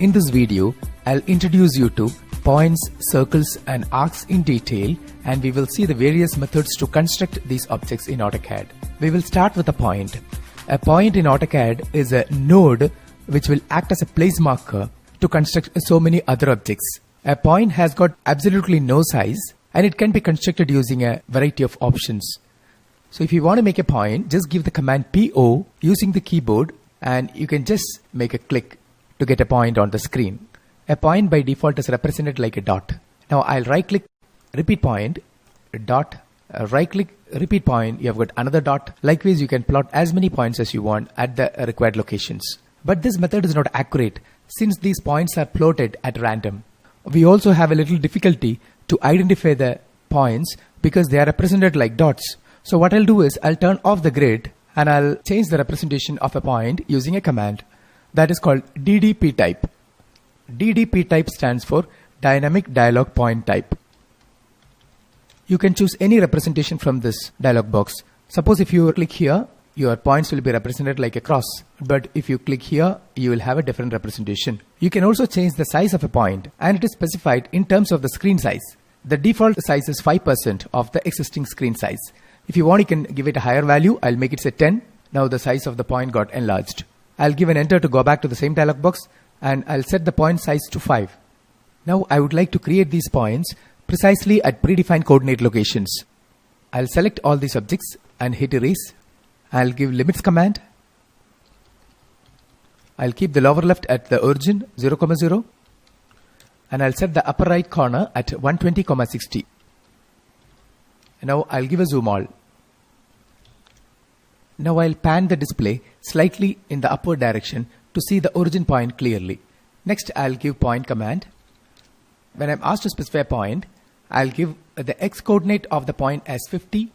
In this video, I'll introduce you to points, circles and arcs in detail, and we will see the various methods to construct these objects in AutoCAD. We will start with a point. A point in AutoCAD is a node which will act as a place marker to construct so many other objects. A point has got absolutely no size and it can be constructed using a variety of options. So if you want to make a point, just give the command PO using the keyboard and you can just make a click to get a point on the screen. A point by default is represented like a dot. Now I'll right click, repeat point, dot, right click, repeat point, you have got another dot. Likewise, you can plot as many points as you want at the required locations. But this method is not accurate since these points are plotted at random. We also have a little difficulty to identify the points because they are represented like dots. So what I'll do is I'll turn off the grid and I'll change the representation of a point using a command that is called DDP type. DDP type stands for Dynamic Dialog Point Type. You can choose any representation from this dialog box. Suppose if you click here, your points will be represented like a cross. But if you click here, you will have a different representation. You can also change the size of a point and it is specified in terms of the screen size. The default size is 5% of the existing screen size. If you want, you can give it a higher value. I'll make it say 10. Now the size of the point got enlarged. I'll give an enter to go back to the same dialog box and I'll set the point size to 5. Now I would like to create these points precisely at predefined coordinate locations. I'll select all these objects and hit erase. I'll give limits command. I'll keep the lower left at the origin 0, 0 and I'll set the upper right corner at 120, 60. Now I'll give a zoom all. Now I'll pan the display slightly in the upward direction to see the origin point clearly. Next I'll give point command. When I'm asked to specify a point, I'll give the x coordinate of the point as 50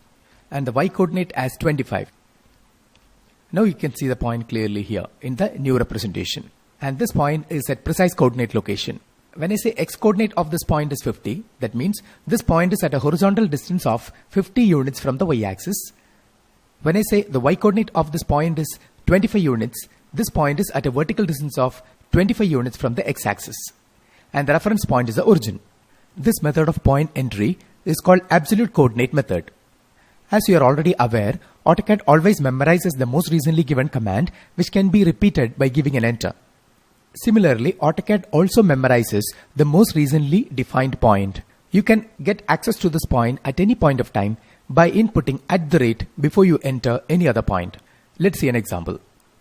and the y coordinate as 25. Now you can see the point clearly here in the new representation. And this point is at precise coordinate location. When I say x coordinate of this point is 50, that means this point is at a horizontal distance of 50 units from the y-axis. When I say the y coordinate of this point is 25 units, this point is at a vertical distance of 25 units from the x-axis. And the reference point is the origin. This method of point entry is called absolute coordinate method. As you are already aware, AutoCAD always memorizes the most recently given command, which can be repeated by giving an enter. Similarly, AutoCAD also memorizes the most recently defined point. You can get access to this point at any point of time by inputting @ before you enter any other point. Let's see an example.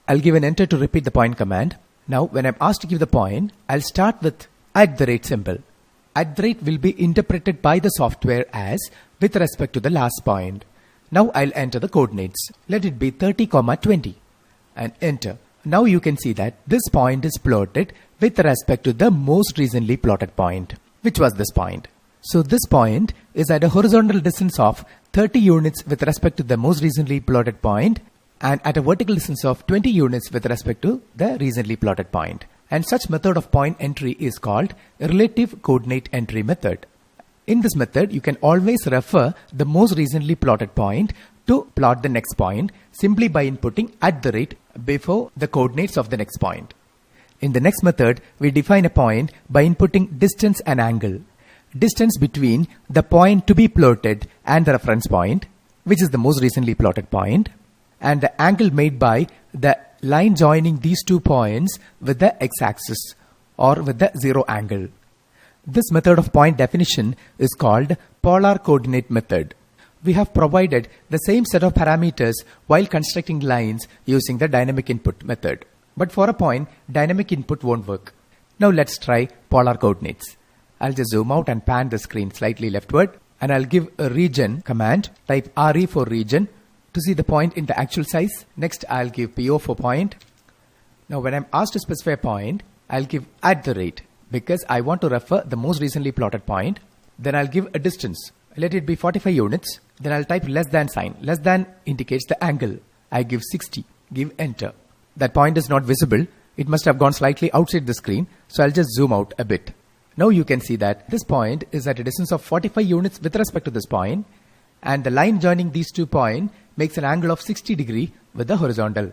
I'll give an enter to repeat the point command. Now when I'm asked to give the point, I'll start with @ symbol. @ will be interpreted by the software as with respect to the last point. Now I'll enter the coordinates. Let it be 30, 20 and enter. Now you can see that this point is plotted with respect to the most recently plotted point, which was this point. So this point is at a horizontal distance of 30 units with respect to the most recently plotted point and at a vertical distance of 20 units with respect to the recently plotted point. And such method of point entry is called relative coordinate entry method. In this method, you can always refer the most recently plotted point to plot the next point simply by inputting @ before the coordinates of the next point. In the next method, we define a point by inputting distance and angle. Distance between the point to be plotted and the reference point, which is the most recently plotted point, and the angle made by the line joining these two points with the x-axis or with the 0 angle. This method of point definition is called polar coordinate method. We have provided the same set of parameters while constructing lines using the dynamic input method. But for a point, dynamic input won't work. Now let's try polar coordinates. I'll just zoom out and pan the screen slightly leftward and I'll give a region command, type RE for region to see the point in the actual size. Next I'll give PO for point. Now when I'm asked to specify a point, I'll give @ because I want to refer the most recently plotted point. Then I'll give a distance. Let it be 45 units. Then I'll type less than sign. Less than indicates the angle. I give 60. Give enter. That point is not visible. It must have gone slightly outside the screen. So I'll just zoom out a bit. Now you can see that this point is at a distance of 45 units with respect to this point. And the line joining these two points makes an angle of 60 degrees with the horizontal.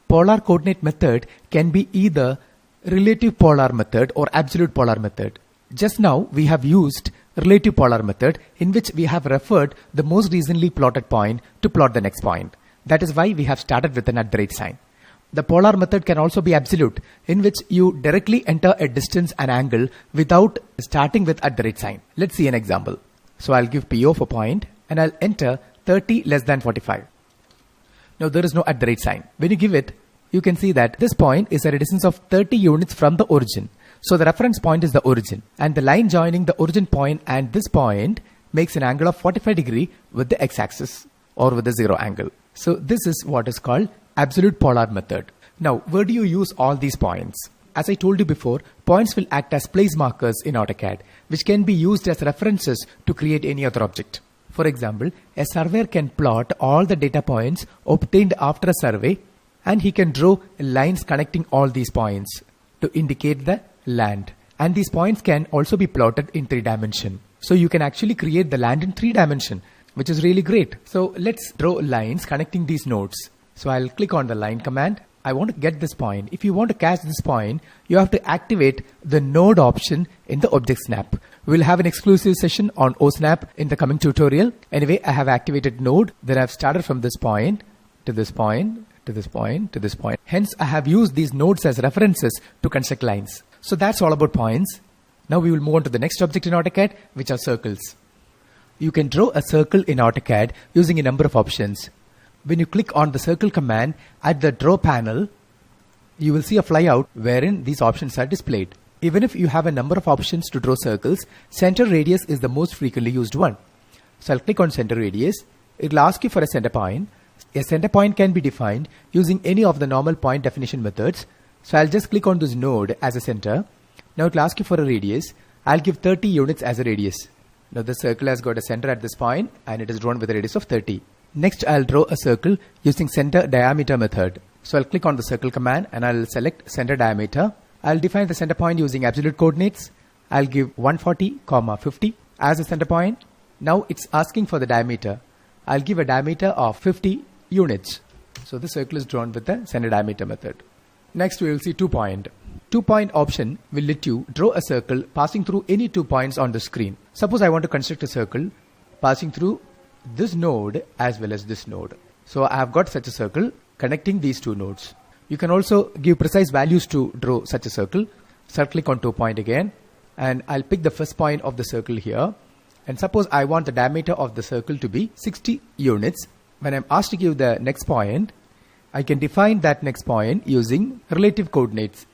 Polar coordinate method can be either relative polar method or absolute polar method. Just now we have used relative polar method, in which we have referred the most recently plotted point to plot the next point. That is why we have started with an @ sign. The polar method can also be absolute, in which you directly enter a distance and angle without starting with @ sign. Let's see an example. So I'll give PO for point and I'll enter 30 less than 45. Now there is no @ sign. When you give it, you can see that this point is at a distance of 30 units from the origin. So the reference point is the origin, and the line joining the origin point and this point makes an angle of 45 degree with the x-axis or with the 0 angle. So this is what is called absolute polar method. Now, where do you use all these points? As I told you before, points will act as place markers in AutoCAD, which can be used as references to create any other object. For example, a surveyor can plot all the data points obtained after a survey, and he can draw lines connecting all these points to indicate the land. And these points can also be plotted in 3 dimensions. So you can actually create the land in 3 dimensions, which is really great. So let's draw lines connecting these nodes. So I'll click on the line command. I want to get this point. If you want to catch this point, you have to activate the node option in the object snap. We'll have an exclusive session on OSNAP in the coming tutorial. Anyway, I have activated node. Then I've started from this point to this point to this point to this point. Hence, I have used these nodes as references to construct lines. So that's all about points. Now we will move on to the next object in AutoCAD, which are circles. You can draw a circle in AutoCAD using a number of options. When you click on the circle command at the draw panel, you will see a flyout wherein these options are displayed. Even if you have a number of options to draw circles, center radius is the most frequently used one. So I'll click on center radius. It will ask you for a center point. A center point can be defined using any of the normal point definition methods. So I'll just click on this node as a center. Now it will ask you for a radius. I'll give 30 units as a radius. Now the circle has got a center at this point and it is drawn with a radius of 30. Next, I'll draw a circle using center diameter method. So I'll click on the circle command and I'll select center diameter. I'll define the center point using absolute coordinates. I'll give 140, 50 as a center point. Now it's asking for the diameter. I'll give a diameter of 50 units. So the circle is drawn with the center diameter method. Next, we will see 2-point. 2-point option will let you draw a circle passing through any 2 points on the screen. Suppose I want to construct a circle passing through this node as well as this node. So I have got such a circle connecting these 2 nodes. You can also give precise values to draw such a circle. So I'll click on 2-point again and I'll pick the first point of the circle here. And suppose I want the diameter of the circle to be 60 units. When I'm asked to give the next point, I can define that next point using relative coordinates.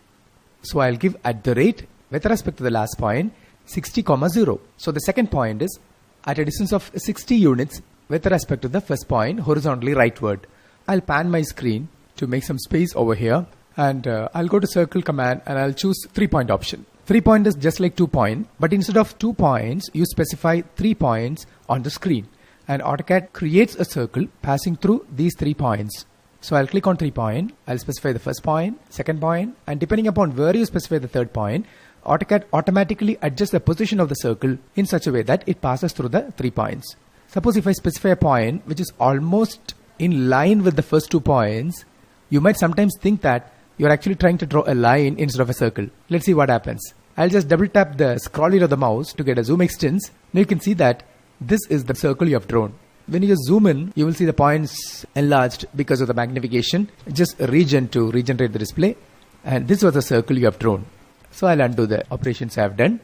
So I'll give @ with respect to the last point 60, 0. So the second point is at a distance of 60 units with respect to the first point horizontally rightward. I'll pan my screen to make some space over here and I'll go to circle command and I'll choose 3-point option. 3-point is just like 2-point, but instead of 2 points, you specify 3 points on the screen and AutoCAD creates a circle passing through these 3 points. So I'll click on 3-point, I'll specify the first point, second point, and depending upon where you specify the third point, AutoCAD automatically adjusts the position of the circle in such a way that it passes through the 3 points. Suppose if I specify a point which is almost in line with the first 2 points, you might sometimes think that you're actually trying to draw a line instead of a circle. Let's see what happens. I'll just double tap the scroll wheel of the mouse to get a zoom extents. Now you can see that this is the circle you have drawn. When you just zoom in, you will see the points enlarged because of the magnification. Just region to regenerate the display. And this was the circle you have drawn. So I'll undo the operations I have done.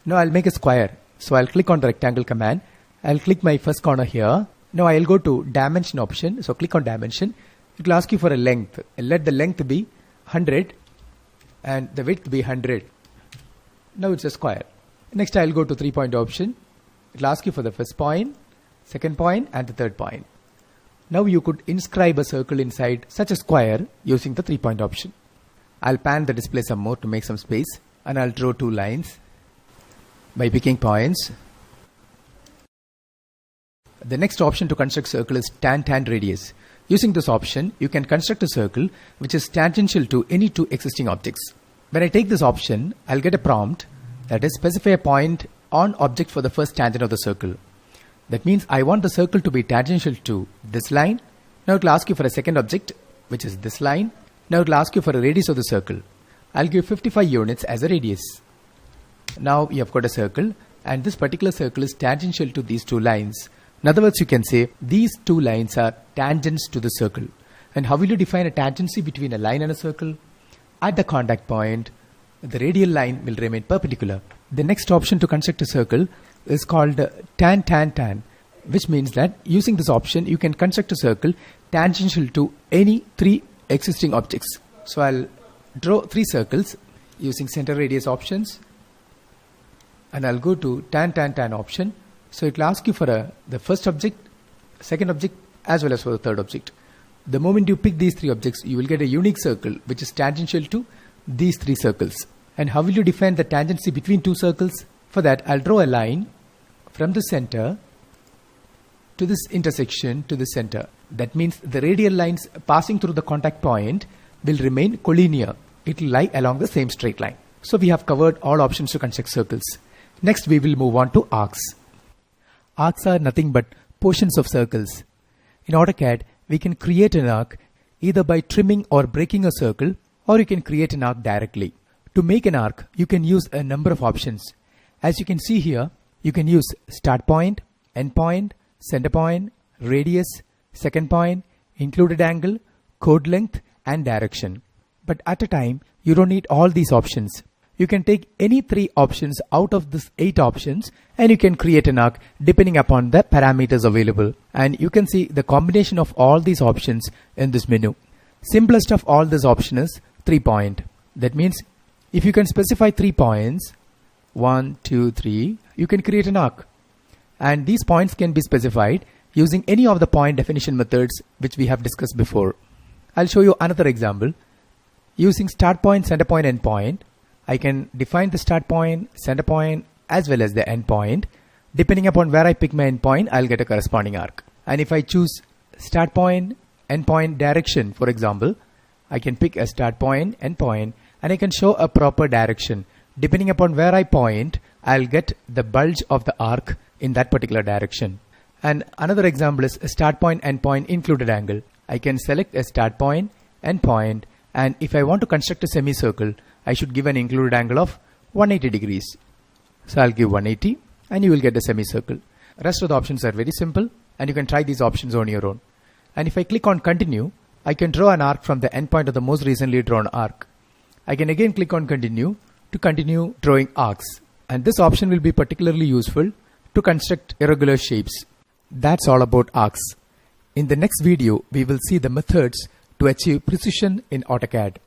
Now I'll make a square. So I'll click on the rectangle command. I'll click my first corner here. Now I'll go to dimension option. So click on dimension. It will ask you for a length. Let the length be 100 and the width be 100. Now it's a square. Next I'll go to 3-point option. It will ask you for the first point, second point and the third point. Now you could inscribe a circle inside such a square using the 3-point option. I'll pan the display some more to make some space and I'll draw 2 lines by picking points. The next option to construct circle is tan radius. Using this option, you can construct a circle which is tangential to any 2 existing objects. When I take this option, I'll get a prompt that is specify a point on object for the first tangent of the circle. That means I want the circle to be tangential to this line. Now it will ask you for a second object, which is this line. Now it will ask you for a radius of the circle. I'll give 55 units as a radius. Now you have got a circle, and this particular circle is tangential to these two lines. In other words, you can say these two lines are tangents to the circle. And how will you define a tangency between a line and a circle? At the contact point, the radial line will remain perpendicular. The next option to construct a circle is called tan, which means that using this option you can construct a circle tangential to any three existing objects. So I'll draw three circles using center radius options, and I'll go to tan option. So it will ask you for the first object, second object, as well as for the third object. The moment you pick these three objects, you will get a unique circle which is tangential to these three circles. And how will you define the tangency between two circles? For that, I'll draw a line from the center to this intersection to the center. That means the radial lines passing through the contact point will remain collinear. It will lie along the same straight line. So we have covered all options to construct circles. Next we will move on to arcs. Arcs are nothing but portions of circles. In AutoCAD, we can create an arc either by trimming or breaking a circle, or you can create an arc directly. To make an arc, you can use a number of options. As you can see here, you can use start point, end point, center point, radius, second point, included angle, chord length, and direction. But at a time, you don't need all these options. You can take any three options out of these 8 options and you can create an arc depending upon the parameters available. And you can see the combination of all these options in this menu. Simplest of all this option is 3 point. That means if you can specify 3 points, 1, 2, 3, you can create an arc. And these points can be specified using any of the point definition methods which we have discussed before. I'll show you another example. Using start point, center point, end point, I can define the start point, center point, as well as the end point. Depending upon where I pick my end point, I'll get a corresponding arc. And if I choose start point, end point, direction, for example, I can pick a start point, end point, and I can show a proper direction. Depending upon where I point, I'll get the bulge of the arc in that particular direction. And another example is a start point, end point, included angle. I can select a start point, end point, and if I want to construct a semicircle, I should give an included angle of 180 degrees. So I'll give 180 and you will get a semicircle. Rest of the options are very simple and you can try these options on your own. And if I click on continue, I can draw an arc from the endpoint of the most recently drawn arc. I can again click on continue to continue drawing arcs. And this option will be particularly useful to construct irregular shapes. That's all about arcs. In the next video, we will see the methods to achieve precision in AutoCAD.